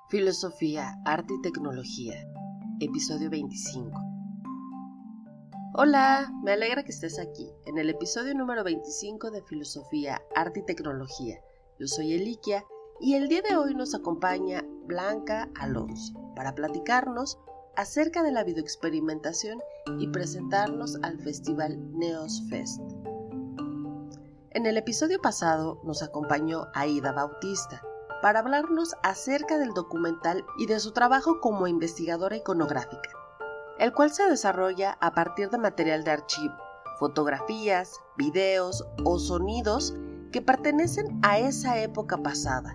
Filosofía, Arte y Tecnología, episodio 25. Hola, me alegra que estés aquí, en el episodio número 25 de Filosofía, Arte y Tecnología. Yo soy Eliquia y el día de hoy nos acompaña Blanca Alonso para platicarnos acerca de la videoexperimentación y presentarnos al festival Neos Fest. En el episodio pasado nos acompañó Aida Bautista para hablarnos acerca del documental y de su trabajo como investigadora iconográfica, el cual se desarrolla a partir de material de archivo, fotografías, videos o sonidos que pertenecen a esa época pasada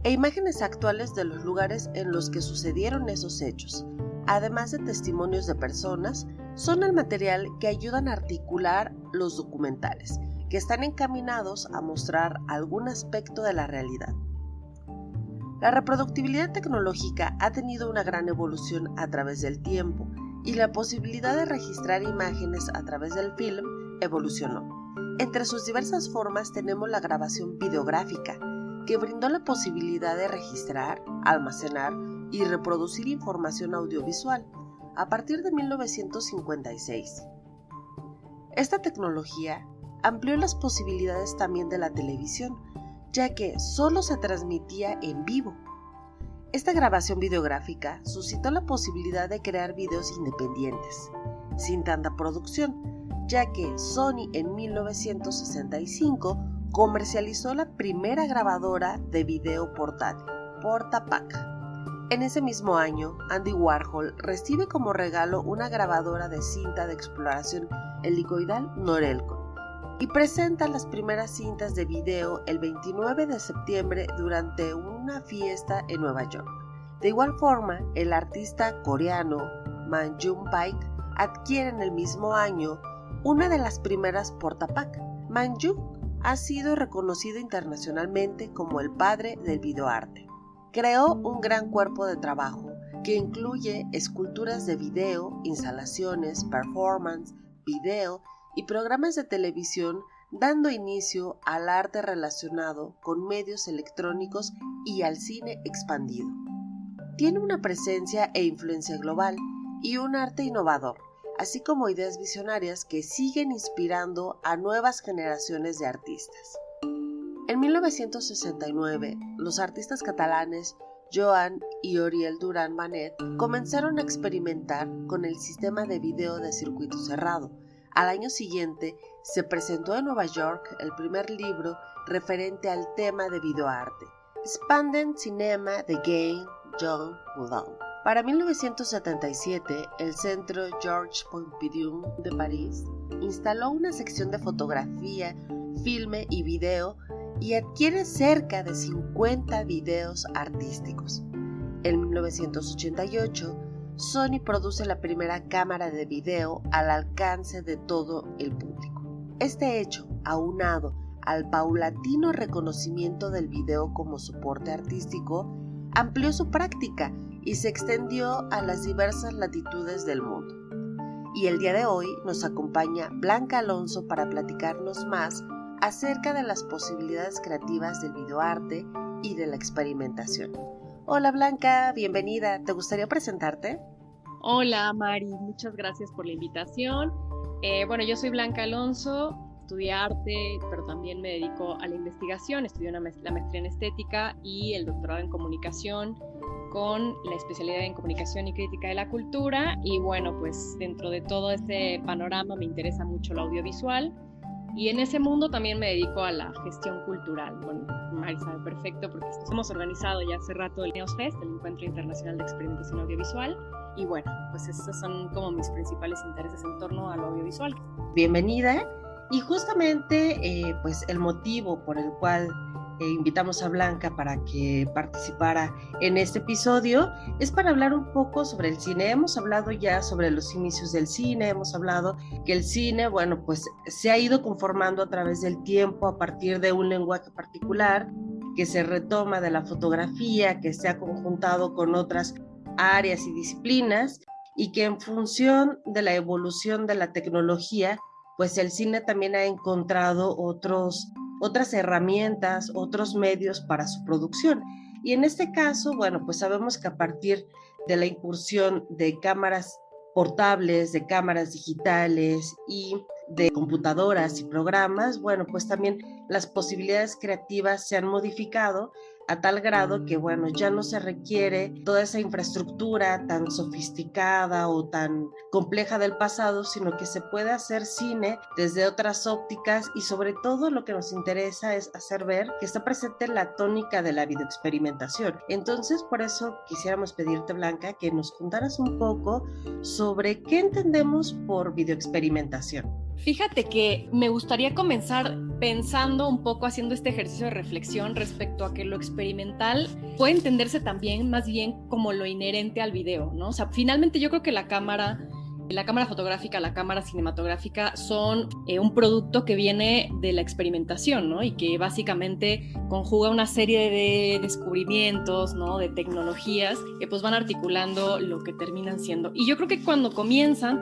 e imágenes actuales de los lugares en los que sucedieron esos hechos, además de testimonios de personas, son el material que ayudan a articular los documentales, que están encaminados a mostrar algún aspecto de la realidad. La reproductibilidad tecnológica ha tenido una gran evolución a través del tiempo y la posibilidad de registrar imágenes a través del film evolucionó. Entre sus diversas formas tenemos la grabación videográfica, que brindó la posibilidad de registrar, almacenar y reproducir información audiovisual a partir de 1956. Esta tecnología amplió las posibilidades también de la televisión, ya que solo se transmitía en vivo. Esta grabación videográfica suscitó la posibilidad de crear videos independientes, sin tanta producción, ya que Sony en 1965 comercializó la primera grabadora de video portátil, Portapac. En ese mismo año, Andy Warhol recibe como regalo una grabadora de cinta de exploración helicoidal Norelco y presenta las primeras cintas de video el 29 de septiembre durante una fiesta en Nueva York. De igual forma, el artista coreano Man Jung-paik adquiere en el mismo año una de las primeras Portapac. Man Jung ha sido reconocido internacionalmente como el padre del videoarte. Creó un gran cuerpo de trabajo que incluye esculturas de video, instalaciones, performance, video y programas de televisión, dando inicio al arte relacionado con medios electrónicos y al cine expandido. Tiene una presencia e influencia global y un arte innovador, así como ideas visionarias que siguen inspirando a nuevas generaciones de artistas. En 1969, los artistas catalanes Joan y Oriol Duran Manet comenzaron a experimentar con el sistema de video de circuito cerrado. Al año siguiente, se presentó en Nueva York el primer libro referente al tema de videoarte, Expanded Cinema de Guy John Moudon. Para 1977, el Centro Georges Pompidou de París instaló una sección de fotografía, filme y video y adquiere cerca de 50 videos artísticos. En 1988, Sony produce la primera cámara de video al alcance de todo el público. Este hecho, aunado al paulatino reconocimiento del video como soporte artístico, amplió su práctica y se extendió a las diversas latitudes del mundo. Y el día de hoy nos acompaña Blanca Alonso para platicarnos más acerca de las posibilidades creativas del videoarte y de la experimentación. Hola Blanca, bienvenida. ¿Te gustaría presentarte? Hola Mari, muchas gracias por la invitación. Yo soy Blanca Alonso, estudié arte, pero también me dedico a la investigación. Estudié la maestría en estética y el doctorado en comunicación con la especialidad en comunicación y crítica de la cultura. Y bueno, pues dentro de todo este panorama me interesa mucho lo audiovisual. Y en ese mundo también me dedico a la gestión cultural. Bueno, Mari sabe perfecto porque hemos organizado ya hace rato el Neos Fest, el Encuentro Internacional de Experimentación Audiovisual. Y bueno, pues esos son como mis principales intereses en torno a lo audiovisual. Bienvenida. Y justamente pues el motivo por el cual invitamos a Blanca para que participara en este episodio es para hablar un poco sobre el cine. Hemos hablado ya sobre los inicios del cine, hemos hablado que el cine, bueno, pues se ha ido conformando a través del tiempo a partir de un lenguaje particular que se retoma de la fotografía, que se ha conjuntado con otras áreas y disciplinas y que en función de la evolución de la tecnología, pues el cine también ha encontrado otras herramientas, otros medios para su producción. Y en este caso, bueno, pues sabemos que a partir de la incursión de cámaras portables, de cámaras digitales y de computadoras y programas, bueno, pues también las posibilidades creativas se han modificado a tal grado que, bueno, ya no se requiere toda esa infraestructura tan sofisticada o tan compleja del pasado, sino que se puede hacer cine desde otras ópticas y sobre todo lo que nos interesa es hacer ver que está presente la tónica de la videoexperimentación. Entonces, por eso quisiéramos pedirte, Blanca, que nos contaras un poco sobre qué entendemos por videoexperimentación. Fíjate que me gustaría comenzar pensando un poco, haciendo este ejercicio de reflexión respecto a que lo experimental puede entenderse también más bien como lo inherente al video, ¿no? O sea, finalmente yo creo que la cámara fotográfica, la cámara cinematográfica son un producto que viene de la experimentación, ¿no? Y que básicamente conjuga una serie de descubrimientos, ¿no? De tecnologías que pues van articulando lo que terminan siendo. Y yo creo que cuando comienza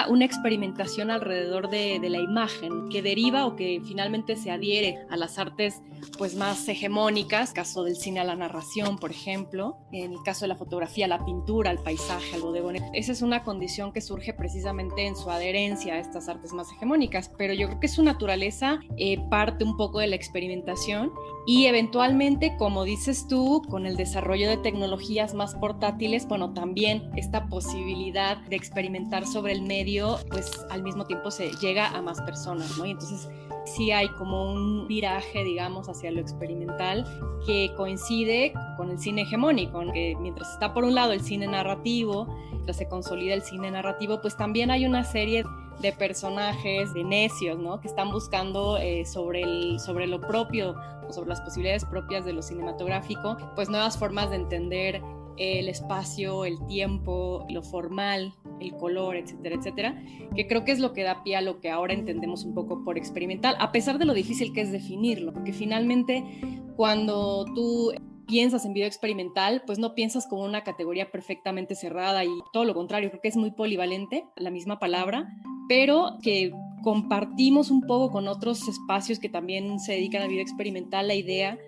una experimentación alrededor de la imagen que deriva o que finalmente se adhiere a las artes pues más hegemónicas, caso del cine a la narración, por ejemplo, en el caso de la fotografía, la pintura, el paisaje, el bodegón. Esa es una condición que surge precisamente en su adherencia a estas artes más hegemónicas, pero yo creo que su naturaleza parte un poco de la experimentación y eventualmente, como dices tú, con el desarrollo de tecnologías más portátiles, bueno, también esta posibilidad de experimentar sobre el medio, pues al mismo tiempo se llega a más personas, ¿no? Y entonces sí hay como un viraje, digamos, hacia lo experimental que coincide con el cine hegemónico, ¿no? Que mientras está por un lado el cine narrativo, mientras se consolida el cine narrativo, pues también hay una serie de personajes, de necios, ¿no? Que están buscando sobre lo propio, o sobre las posibilidades propias de lo cinematográfico, pues nuevas formas de entender el espacio, el tiempo, lo formal, el color, etcétera, etcétera, que creo que es lo que da pie a lo que ahora entendemos un poco por experimental, a pesar de lo difícil que es definirlo, porque finalmente cuando tú piensas en video experimental, pues no piensas como una categoría perfectamente cerrada y todo lo contrario, creo que es muy polivalente, la misma palabra, pero que compartimos un poco con otros espacios que también se dedican al video experimental la idea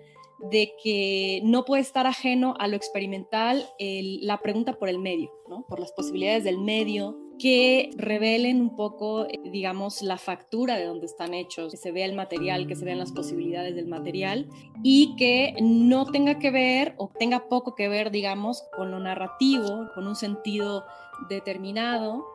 de que no puede estar ajeno a lo experimental la pregunta por el medio, ¿no? Por las posibilidades del medio que revelen un poco, digamos, la factura de donde están hechos, que se vea el material, que se vean las posibilidades del material y que no tenga que ver o tenga poco que ver, digamos, con lo narrativo, con un sentido determinado.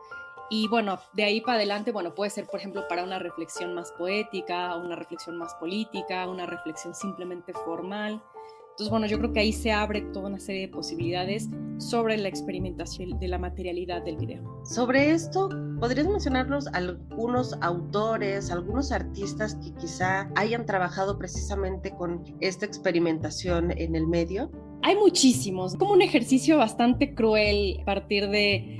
Y bueno, de ahí para adelante, bueno, puede ser, por ejemplo, para una reflexión más poética, una reflexión más política, una reflexión simplemente formal. Entonces, bueno, yo creo que ahí se abre toda una serie de posibilidades sobre la experimentación de la materialidad del video. Sobre esto, ¿podrías mencionarnos algunos autores, algunos artistas que quizá hayan trabajado precisamente con esta experimentación en el medio? Hay muchísimos, como un ejercicio bastante cruel a partir de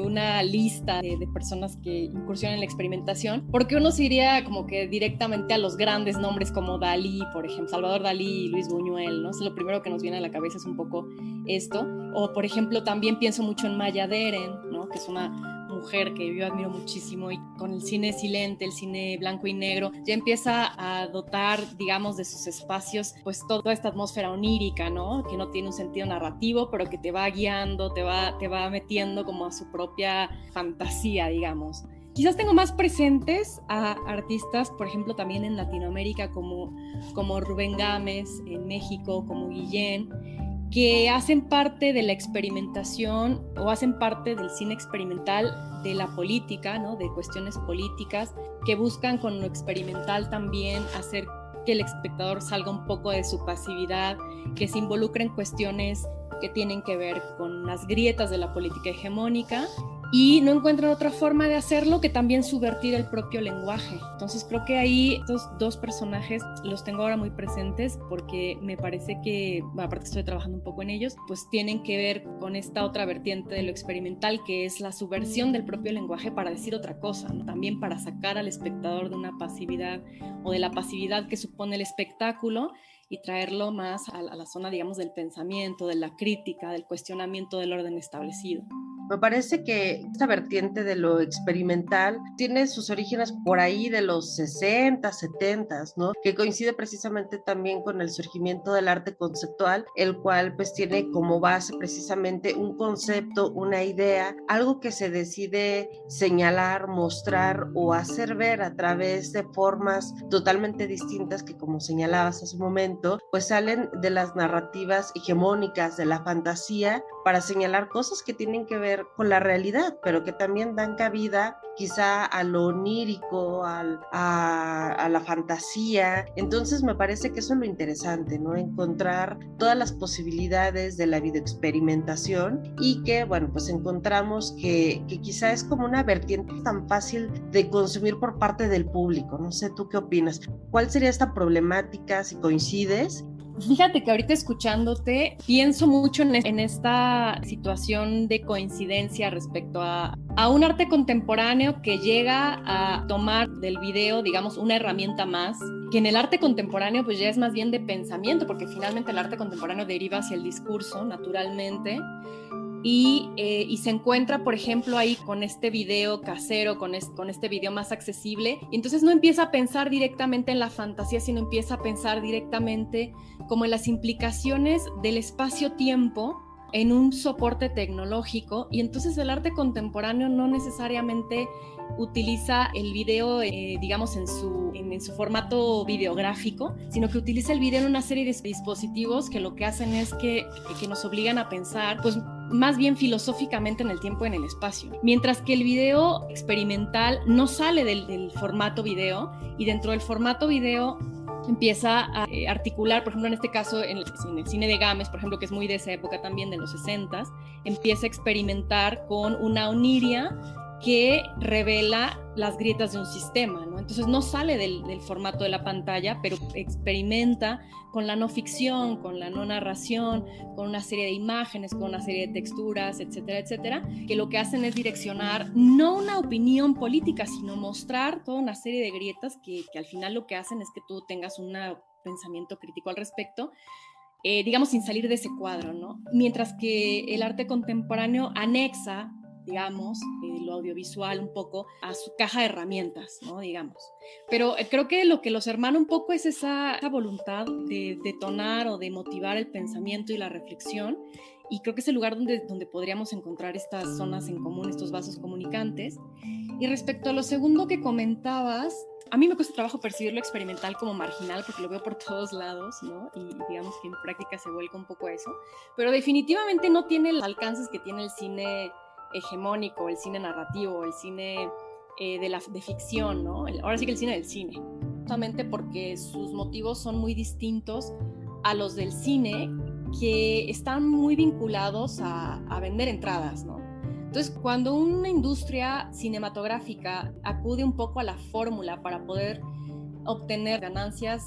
una lista de personas que incursionan en la experimentación, porque uno se iría como que directamente a los grandes nombres como Dalí, por ejemplo, Salvador Dalí y Luis Buñuel, ¿no? Lo primero que nos viene a la cabeza es un poco esto. O, por ejemplo, también pienso mucho en Maya Deren, ¿no? Que es una mujer que yo admiro muchísimo y con el cine silente, el cine blanco y negro, ya empieza a dotar, digamos, de sus espacios, pues toda esta atmósfera onírica, ¿no? Que no tiene un sentido narrativo, pero que te va guiando, te va metiendo como a su propia fantasía, digamos. Quizás tengo más presentes a artistas, por ejemplo, también en Latinoamérica, como Rubén Gámez, en México, como Guillén, que hacen parte de la experimentación o hacen parte del cine experimental de la política, ¿no? De cuestiones políticas, que buscan con lo experimental también hacer que el espectador salga un poco de su pasividad, que se involucre en cuestiones que tienen que ver con las grietas de la política hegemónica y no encuentran otra forma de hacerlo que también subvertir el propio lenguaje. Entonces creo que ahí estos dos personajes los tengo ahora muy presentes porque me parece que, aparte estoy trabajando un poco en ellos, pues tienen que ver con esta otra vertiente de lo experimental que es la subversión del propio lenguaje para decir otra cosa, ¿no? También para sacar al espectador de una pasividad o de la pasividad que supone el espectáculo y traerlo más a la zona, digamos, del pensamiento, de la crítica, del cuestionamiento del orden establecido. Me parece que esta vertiente de lo experimental tiene sus orígenes por ahí de los 60, 70, ¿no? Que coincide precisamente también con el surgimiento del arte conceptual, el cual pues tiene como base precisamente un concepto, una idea, algo que se decide señalar, mostrar o hacer ver a través de formas totalmente distintas que, como señalabas hace un momento, pues salen de las narrativas hegemónicas de la fantasía para señalar cosas que tienen que ver con la realidad, pero que también dan cabida quizá a lo onírico, a la fantasía. Entonces me parece que eso es lo interesante, ¿no? Encontrar todas las posibilidades de la videoexperimentación y que, bueno, pues encontramos que quizá es como una vertiente tan fácil de consumir por parte del público. No sé, ¿tú qué opinas? ¿Cuál sería esta problemática, si coincides? Fíjate que ahorita escuchándote pienso mucho en esta situación de coincidencia respecto a un arte contemporáneo que llega a tomar del video, digamos, una herramienta más, que en el arte contemporáneo pues ya es más bien de pensamiento, porque finalmente el arte contemporáneo deriva hacia el discurso naturalmente. Y se encuentra, por ejemplo, ahí con este video casero, con este video más accesible, y entonces no empieza a pensar directamente en la fantasía, sino empieza a pensar directamente como en las implicaciones del espacio-tiempo en un soporte tecnológico, y entonces el arte contemporáneo no necesariamente utiliza el video, digamos, en su formato videográfico, sino que utiliza el video en una serie de dispositivos que lo que hacen es que nos obligan a pensar, pues, más bien filosóficamente en el tiempo y en el espacio. Mientras que el video experimental no sale del formato video, y dentro del formato video empieza a articular, por ejemplo, en este caso, en el cine de Gámez, por ejemplo, que es muy de esa época también, de los 60s, empieza a experimentar con una oniria que revela las grietas de un sistema, ¿no? Entonces no sale del formato de la pantalla, pero experimenta con la no ficción, con la no narración, con una serie de imágenes, con una serie de texturas, etcétera, etcétera, que lo que hacen es direccionar no una opinión política, sino mostrar toda una serie de grietas que al final lo que hacen es que tú tengas un pensamiento crítico al respecto, digamos, sin salir de ese cuadro, ¿no? Mientras que el arte contemporáneo anexa, digamos, lo audiovisual un poco a su caja de herramientas, ¿no? Digamos. Pero creo que lo que los hermana un poco es esa voluntad de detonar o de motivar el pensamiento y la reflexión, y creo que es el lugar donde podríamos encontrar estas zonas en común, estos vasos comunicantes. Y respecto a lo segundo que comentabas, a mí me cuesta trabajo percibir lo experimental como marginal porque lo veo por todos lados, ¿no? Y digamos que en práctica se vuelca un poco a eso, pero definitivamente no tiene los alcances que tiene el cine hegemónico, el cine narrativo, el cine de ficción, ¿no? Ahora sí que el cine del cine, justamente porque sus motivos son muy distintos a los del cine, que están muy vinculados a vender entradas, ¿no? Entonces, cuando una industria cinematográfica acude un poco a la fórmula para poder obtener ganancias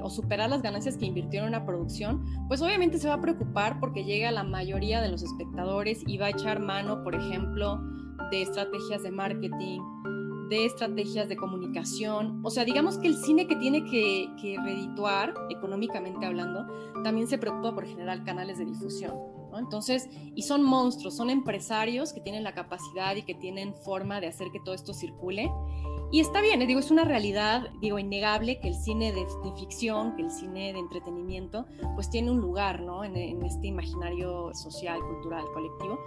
o superar las ganancias que invirtió en una producción, pues obviamente se va a preocupar porque llega a la mayoría de los espectadores y va a echar mano, por ejemplo, de estrategias de marketing, de estrategias de comunicación. O sea, digamos que el cine que tiene que redituar, económicamente hablando, también se preocupa por generar canales de difusión, ¿no? Entonces, y son monstruos, son empresarios que tienen la capacidad y que tienen forma de hacer que todo esto circule. Y está bien, digo, es una realidad, digo, innegable que el cine de ficción, que el cine de entretenimiento, pues tiene un lugar, ¿no? En este imaginario social, cultural, colectivo.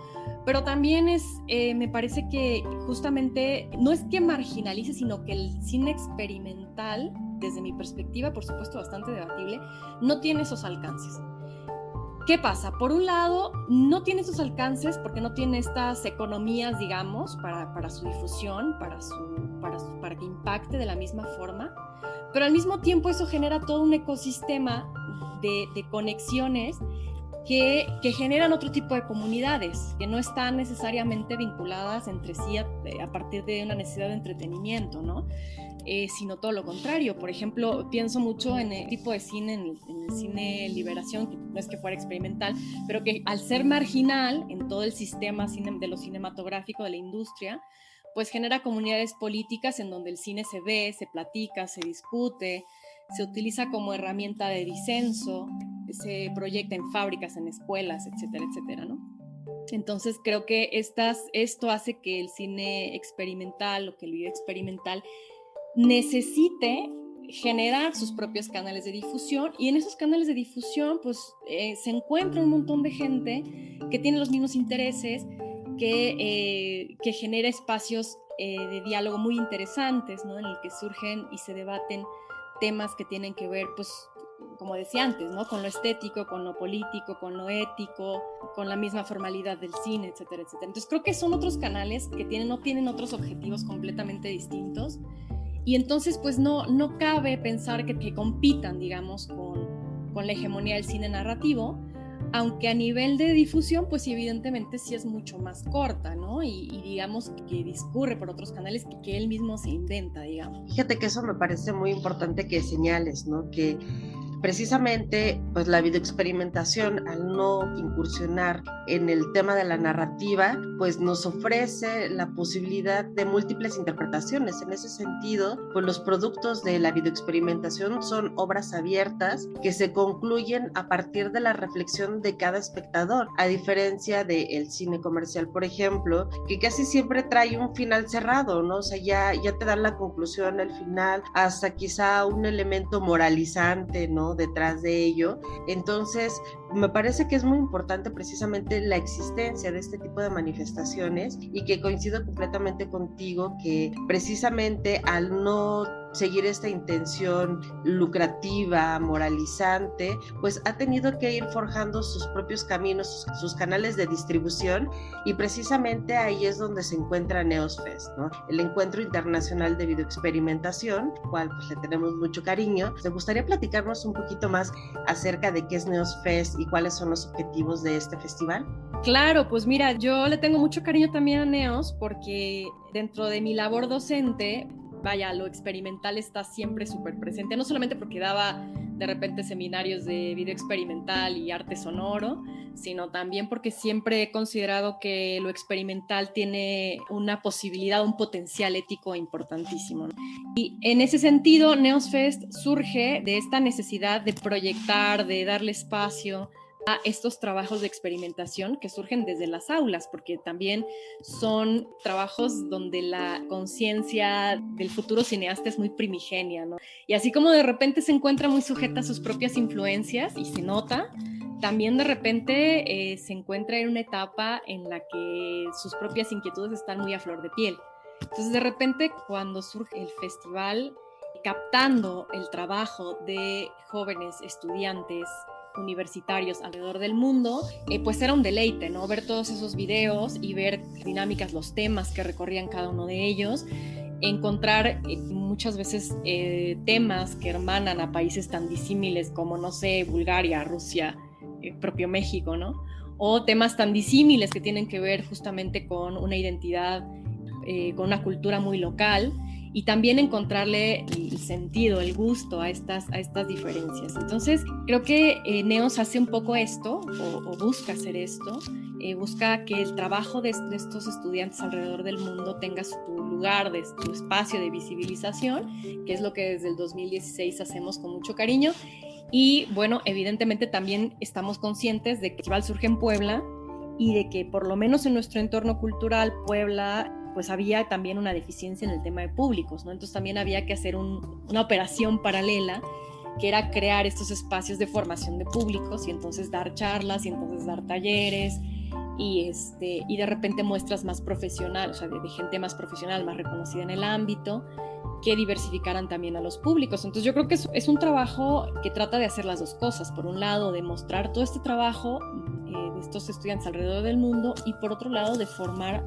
Pero también me parece que justamente no es que marginalice, sino que el cine experimental, desde mi perspectiva, por supuesto bastante debatible, no tiene esos alcances. ¿Qué pasa? Por un lado, no tiene esos alcances porque no tiene estas economías, digamos, para su difusión, para que impacte de la misma forma, pero al mismo tiempo eso genera todo un ecosistema de conexiones que generan otro tipo de comunidades, que no están necesariamente vinculadas entre sí a partir de una necesidad de entretenimiento, ¿no? Sino todo lo contrario. Por ejemplo, pienso mucho en el tipo de cine, en el cine liberación, que no es que fuera experimental, pero que al ser marginal en todo el sistema de lo cinematográfico de la industria, pues genera comunidades políticas en donde el cine se ve, se platica, se discute, se utiliza como herramienta de disenso, se proyecta en fábricas, en escuelas, etcétera, etcétera, ¿no? Entonces creo que esto hace que el cine experimental o que el video experimental necesite generar sus propios canales de difusión, y en esos canales de difusión pues se encuentra un montón de gente que tiene los mismos intereses, que genera espacios de diálogo muy interesantes, ¿no? En el que surgen y se debaten temas que tienen que ver, pues, como decía antes, ¿no? Con lo estético, con lo político, con lo ético, con la misma formalidad del cine, etcétera, etcétera. Entonces creo que son otros canales que no tienen otros objetivos completamente distintos, y entonces pues no cabe pensar que compitan, digamos, con la hegemonía del cine narrativo, aunque a nivel de difusión pues evidentemente sí es mucho más corta, ¿no? Y digamos que discurre por otros canales que él mismo se inventa, digamos. Fíjate que eso me parece muy importante que señales, ¿no? Que precisamente pues la videoexperimentación, al no incursionar en el tema de la narrativa, pues nos ofrece la posibilidad de múltiples interpretaciones. En ese sentido, pues los productos de la videoexperimentación son obras abiertas que se concluyen a partir de la reflexión de cada espectador, a diferencia del cine comercial, por ejemplo, que casi siempre trae un final cerrado, ¿no? O sea, ya te dan la conclusión, el final, hasta quizá un elemento moralizante, ¿no? Detrás de ello. Entonces, me parece que es muy importante precisamente la existencia de este tipo de manifestaciones, y que coincido completamente contigo que precisamente al no seguir esta intención lucrativa, moralizante, pues ha tenido que ir forjando sus propios caminos, sus canales de distribución, y precisamente ahí es donde se encuentra Neosfest, ¿no? El Encuentro Internacional de Videoexperimentación, cual pues le tenemos mucho cariño. ¿Te gustaría platicarnos un poquito más acerca de qué es Neosfest y cuáles son los objetivos de este festival? Claro, pues mira, yo le tengo mucho cariño también a Neos porque dentro de mi labor docente, vaya, lo experimental está siempre súper presente, no solamente porque daba de repente seminarios de video experimental y arte sonoro, sino también porque siempre he considerado que lo experimental tiene una posibilidad, un potencial ético importantísimo, ¿no? Y en ese sentido, Neosfest surge de esta necesidad de proyectar, de darle espacio a estos trabajos de experimentación que surgen desde las aulas, porque también son trabajos donde la conciencia del futuro cineasta es muy primigenia, ¿no? Y así como de repente se encuentra muy sujeta a sus propias influencias y se nota, también de repente se encuentra en una etapa en la que sus propias inquietudes están muy a flor de piel. Entonces de repente cuando surge el festival, captando el trabajo de jóvenes estudiantes universitarios alrededor del mundo, pues era un deleite, ¿no? Ver todos esos videos y ver dinámicas, los temas que recorrían cada uno de ellos, encontrar muchas veces temas que hermanan a países tan disímiles como, no sé, Bulgaria, Rusia, propio México, ¿no? O temas tan disímiles que tienen que ver justamente con una identidad, con una cultura muy local, y también encontrarle el sentido, el gusto a estas diferencias. Entonces, creo que Neos hace un poco esto, o busca hacer esto, busca que el trabajo de estos estudiantes alrededor del mundo tenga su lugar, su espacio de visibilización, que es lo que desde el 2016 hacemos con mucho cariño. Y bueno, evidentemente también estamos conscientes de que el festival surge en Puebla, y de que por lo menos en nuestro entorno cultural, Puebla, pues había también una deficiencia en el tema de públicos, ¿no? Entonces también había que hacer una operación paralela, que era crear estos espacios de formación de públicos, y entonces dar charlas, y entonces dar talleres, y de repente muestras más profesionales, o sea, de gente más profesional, más reconocida en el ámbito, que diversificaran también a los públicos. Entonces yo creo que es un trabajo que trata de hacer las dos cosas. Por un lado, de mostrar todo este trabajo de estos estudiantes alrededor del mundo, y por otro lado, de formar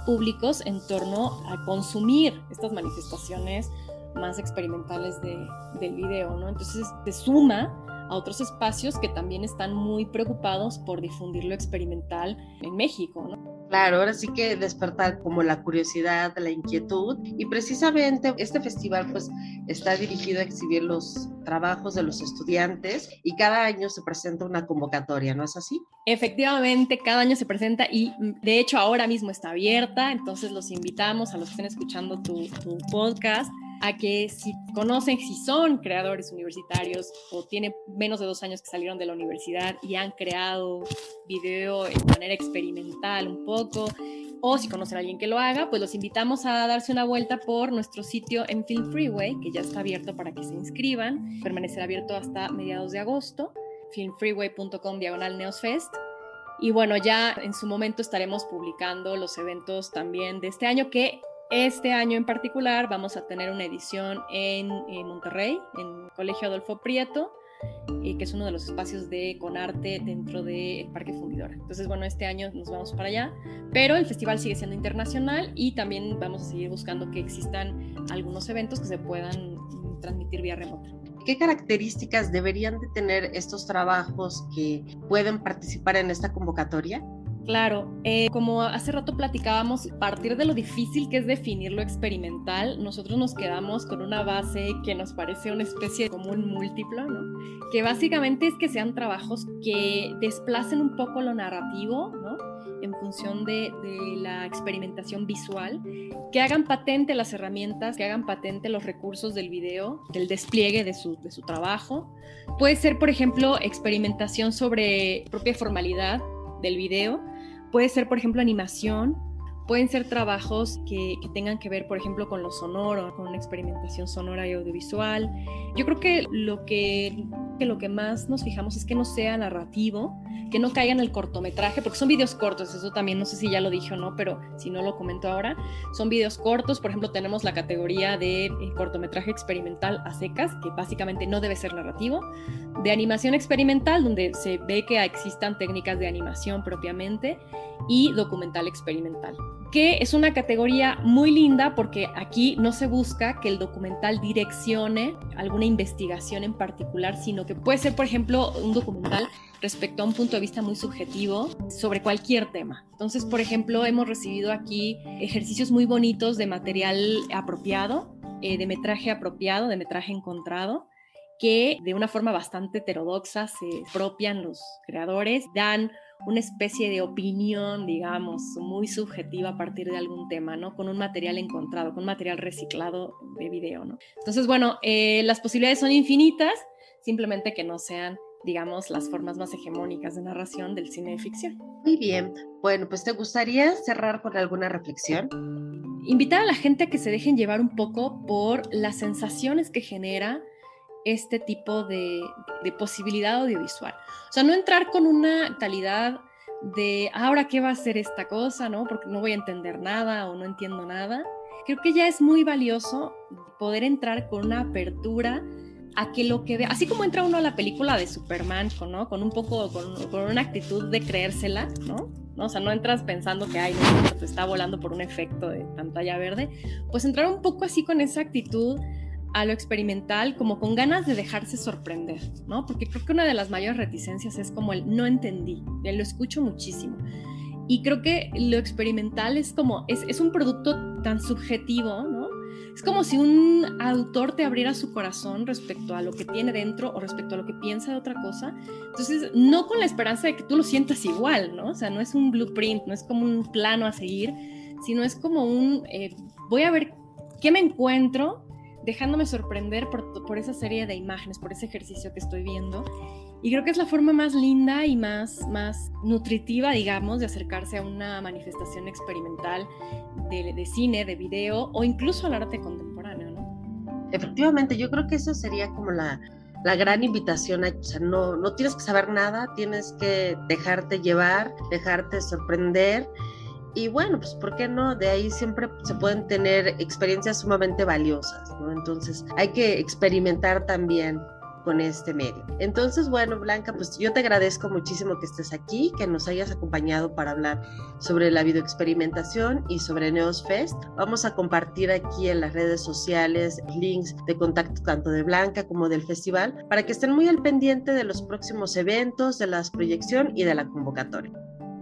públicos en torno a consumir estas manifestaciones más experimentales del video, ¿no? Entonces se suma a otros espacios que también están muy preocupados por difundir lo experimental en México, ¿no? Claro, ahora sí que despertar como la curiosidad, la inquietud, y precisamente este festival pues está dirigido a exhibir los trabajos de los estudiantes, y cada año se presenta una convocatoria, ¿no es así? Efectivamente, cada año se presenta, y de hecho ahora mismo está abierta, entonces los invitamos a los que estén escuchando tu podcast a que si conocen, si son creadores universitarios o tienen menos de 2 años que salieron de la universidad y han creado video de manera experimental un poco, o si conocen a alguien que lo haga, pues los invitamos a darse una vuelta por nuestro sitio en Film Freeway, que ya está abierto para que se inscriban, permanecerá abierto hasta mediados de agosto, filmfreeway.com/neosfest. Y bueno, ya en su momento estaremos publicando los eventos también de este año, que este año en particular vamos a tener una edición en Monterrey, en el Colegio Adolfo Prieto, que es uno de los espacios de Conarte dentro del Parque Fundidora. Entonces, bueno, este año nos vamos para allá, pero el festival sigue siendo internacional y también vamos a seguir buscando que existan algunos eventos que se puedan transmitir vía remota. ¿Qué características deberían de tener estos trabajos que pueden participar en esta convocatoria? Claro, como hace rato platicábamos, a partir de lo difícil que es definir lo experimental, nosotros nos quedamos con una base que nos parece una especie de común múltiplo, ¿no? Que básicamente es que sean trabajos que desplacen un poco lo narrativo, ¿no? En función de la experimentación visual, que hagan patente las herramientas, que hagan patente los recursos del video, del despliegue de su trabajo. Puede ser, por ejemplo, experimentación sobre propia formalidad del video. Puede ser, por ejemplo, animación, pueden ser trabajos que tengan que ver, por ejemplo, con lo sonoro, con una experimentación sonora y audiovisual. Yo creo que lo que más nos fijamos es que no sea narrativo, que no caiga en el cortometraje, porque son videos cortos, eso también no sé si ya lo dije o no, pero si no lo comento ahora. Son videos cortos, por ejemplo, tenemos la categoría de cortometraje experimental a secas, que básicamente no debe ser narrativo, de animación experimental, donde se ve que existan técnicas de animación propiamente, y documental experimental, que es una categoría muy linda porque aquí no se busca que el documental direccione alguna investigación en particular, sino que puede ser, por ejemplo, un documental respecto a un punto de vista muy subjetivo sobre cualquier tema. Entonces, por ejemplo, hemos recibido aquí ejercicios muy bonitos de material apropiado, de metraje apropiado, de metraje encontrado, que de una forma bastante heterodoxa se apropian los creadores, dan una especie de opinión, digamos, muy subjetiva a partir de algún tema, ¿no? Con un material encontrado, con un material reciclado de video, ¿no? Entonces, bueno, las posibilidades son infinitas, simplemente que no sean, digamos, las formas más hegemónicas de narración del cine de ficción. Muy bien. Bueno, pues ¿te gustaría cerrar con alguna reflexión? Invitar a la gente a que se dejen llevar un poco por las sensaciones que genera este tipo de posibilidad audiovisual. O sea, no entrar con una mentalidad de ahora qué va a ser esta cosa, ¿no? Porque no voy a entender nada o no entiendo nada. Creo que ya es muy valioso poder entrar con una apertura a que lo que ve, así como entra uno a la película de Superman, ¿no? Con un poco, con una actitud de creérsela, ¿no? O sea, no entras pensando que, ay, no, te está volando por un efecto de pantalla verde. Pues entrar un poco así con esa actitud a lo experimental, como con ganas de dejarse sorprender, ¿no? Porque creo que una de las mayores reticencias es como el no entendí, lo escucho muchísimo. Y creo que lo experimental es como, es un producto tan subjetivo, ¿no? Es como si un autor te abriera su corazón respecto a lo que tiene dentro o respecto a lo que piensa de otra cosa. Entonces, no con la esperanza de que tú lo sientas igual, ¿no? O sea, no es un blueprint, no es como un plano a seguir, sino es como voy a ver qué me encuentro, dejándome sorprender por esa serie de imágenes, por ese ejercicio que estoy viendo. Y creo que es la forma más linda y más nutritiva, digamos, de acercarse a una manifestación experimental de cine, de video o incluso al arte contemporáneo, ¿no? Efectivamente, yo creo que eso sería como la gran invitación. O sea, no tienes que saber nada, tienes que dejarte llevar, dejarte sorprender. Y bueno, pues ¿por qué no? De ahí siempre se pueden tener experiencias sumamente valiosas, ¿no? Entonces hay que experimentar también con este medio. Entonces, bueno, Blanca, pues yo te agradezco muchísimo que estés aquí, que nos hayas acompañado para hablar sobre la videoexperimentación y sobre NeosFest. Vamos a compartir aquí en las redes sociales links de contacto tanto de Blanca como del festival para que estén muy al pendiente de los próximos eventos, de la proyección y de la convocatoria.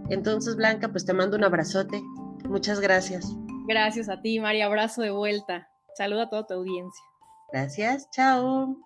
Entonces, Blanca, pues te mando un abrazote. Muchas gracias. Gracias a ti, María. Abrazo de vuelta. Saludo a toda tu audiencia. Gracias. Chao.